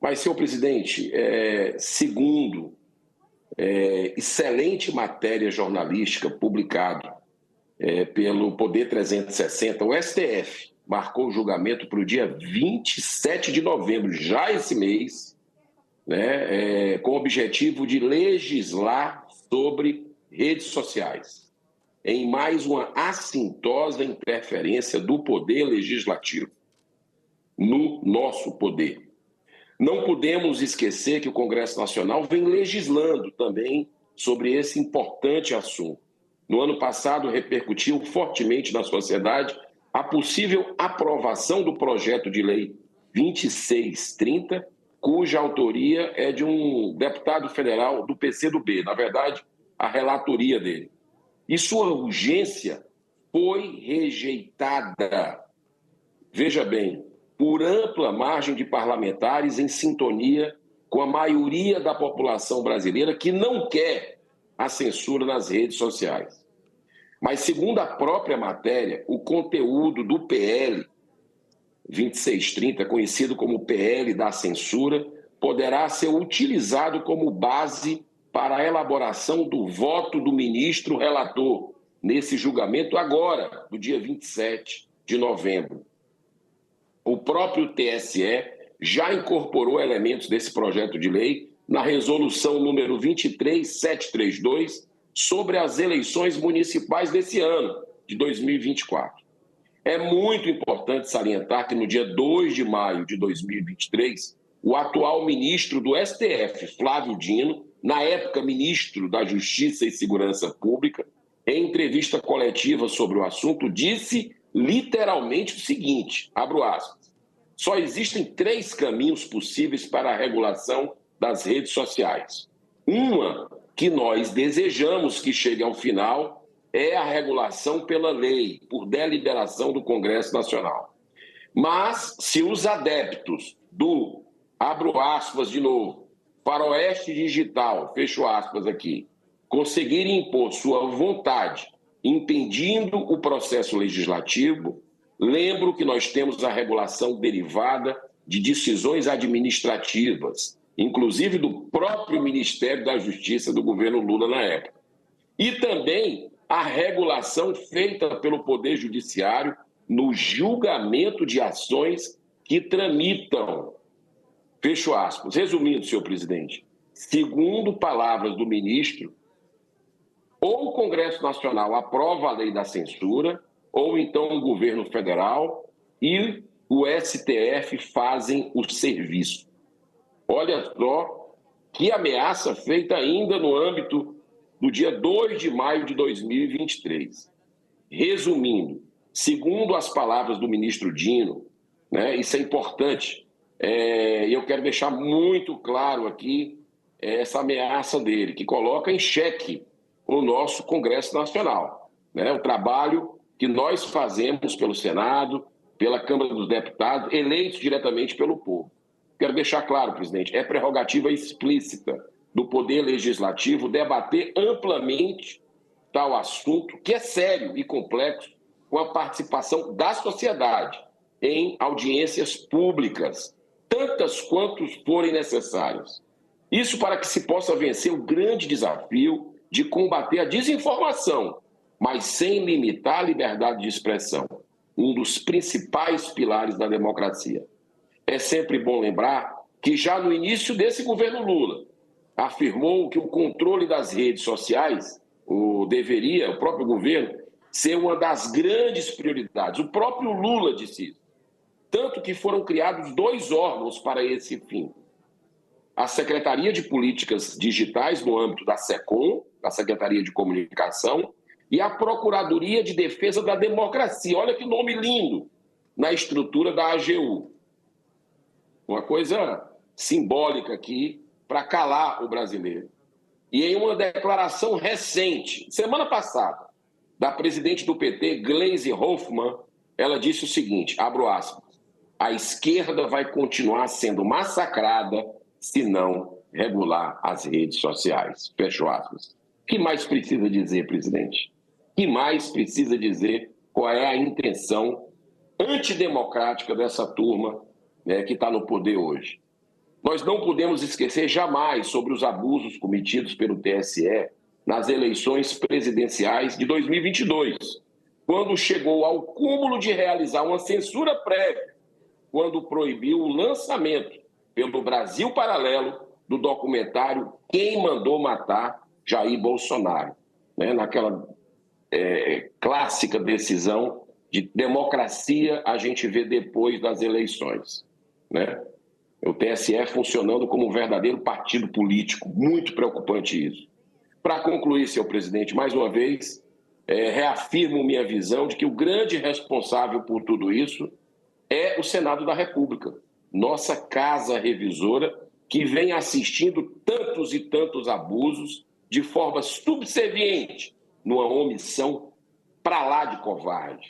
Mas, senhor presidente, segundo excelente matéria jornalística publicada pelo Poder 360, o STF marcou o julgamento para o dia 27 de novembro, já esse mês, né, com o objetivo de legislar sobre redes sociais, em mais uma assintosa interferência do Poder Legislativo no nosso poder. Não podemos esquecer que o Congresso Nacional vem legislando também sobre esse importante assunto. No ano passado, repercutiu fortemente na sociedade a possível aprovação do projeto de lei 2630, cuja autoria é de um deputado federal do PCdoB, na verdade, a relatoria dele. E sua urgência foi rejeitada. Veja bem, por ampla margem de parlamentares em sintonia com a maioria da população brasileira que não quer a censura nas redes sociais. Mas, segundo a própria matéria, o conteúdo do PL 2630, conhecido como PL da censura, poderá ser utilizado como base para a elaboração do voto do ministro relator nesse julgamento agora, no dia 27 de novembro. O próprio TSE já incorporou elementos desse projeto de lei na resolução número 23732 sobre as eleições municipais desse ano, de 2024. É muito importante salientar que no dia 2 de maio de 2023, o atual ministro do STF, Flávio Dino, na época ministro da Justiça e Segurança Pública, em entrevista coletiva sobre o assunto, disse literalmente o seguinte, abro aspas, só existem 3 caminhos possíveis para a regulação das redes sociais. Uma que nós desejamos que chegue ao final é a regulação pela lei, por deliberação do Congresso Nacional. Mas, se os adeptos do, abro aspas de novo, faroeste digital, fecho aspas aqui, conseguirem impor sua vontade, impedindo o processo legislativo, lembro que nós temos a regulação derivada de decisões administrativas, inclusive do próprio Ministério da Justiça do governo Lula na época. E também a regulação feita pelo Poder Judiciário no julgamento de ações que tramitam. Fecho aspas. Resumindo, senhor presidente, segundo palavras do ministro, ou o Congresso Nacional aprova a lei da censura, ou então o governo federal e o STF fazem o serviço. Olha só que ameaça feita ainda no âmbito do dia 2 de maio de 2023. Resumindo, segundo as palavras do ministro Dino, né, isso é importante, e eu quero deixar muito claro aqui essa ameaça dele, que coloca em xeque o nosso Congresso Nacional, né, o trabalho que nós fazemos pelo Senado, pela Câmara dos Deputados, eleitos diretamente pelo povo. Quero deixar claro, presidente, é prerrogativa explícita do Poder Legislativo debater amplamente tal assunto, que é sério e complexo, com a participação da sociedade em audiências públicas, tantas quantas forem necessárias. Isso para que se possa vencer o grande desafio de combater a desinformação, mas sem limitar a liberdade de expressão, um dos principais pilares da democracia. É sempre bom lembrar que já no início desse governo Lula, afirmou que o controle das redes sociais o próprio governo, ser uma das grandes prioridades. O próprio Lula disse isso. Tanto que foram criados 2 órgãos para esse fim. A Secretaria de Políticas Digitais, no âmbito da SECOM, da Secretaria de Comunicação, e a Procuradoria de Defesa da Democracia. Olha que nome lindo, na estrutura da AGU. Uma coisa simbólica aqui para calar o brasileiro. E em uma declaração recente, semana passada, da presidente do PT, Gleisi Hoffmann, ela disse o seguinte, abro aspas, a esquerda vai continuar sendo massacrada se não regular as redes sociais. Fecho aspas. O que mais precisa dizer, presidente? O que mais precisa dizer qual é a intenção antidemocrática dessa turma, né, que está no poder hoje? Nós não podemos esquecer jamais sobre os abusos cometidos pelo TSE nas eleições presidenciais de 2022, quando chegou ao cúmulo de realizar uma censura prévia, quando proibiu o lançamento pelo Brasil Paralelo do documentário Quem Mandou Matar Jair Bolsonaro, né? Naquela clássica decisão de democracia a gente vê depois das eleições, né? O TSE funcionando como um verdadeiro partido político, muito preocupante isso. Para concluir, senhor presidente, mais uma vez, reafirmo minha visão de que o grande responsável por tudo isso é o Senado da República, nossa casa revisora, que vem assistindo tantos e tantos abusos de forma subserviente, numa omissão para lá de covarde.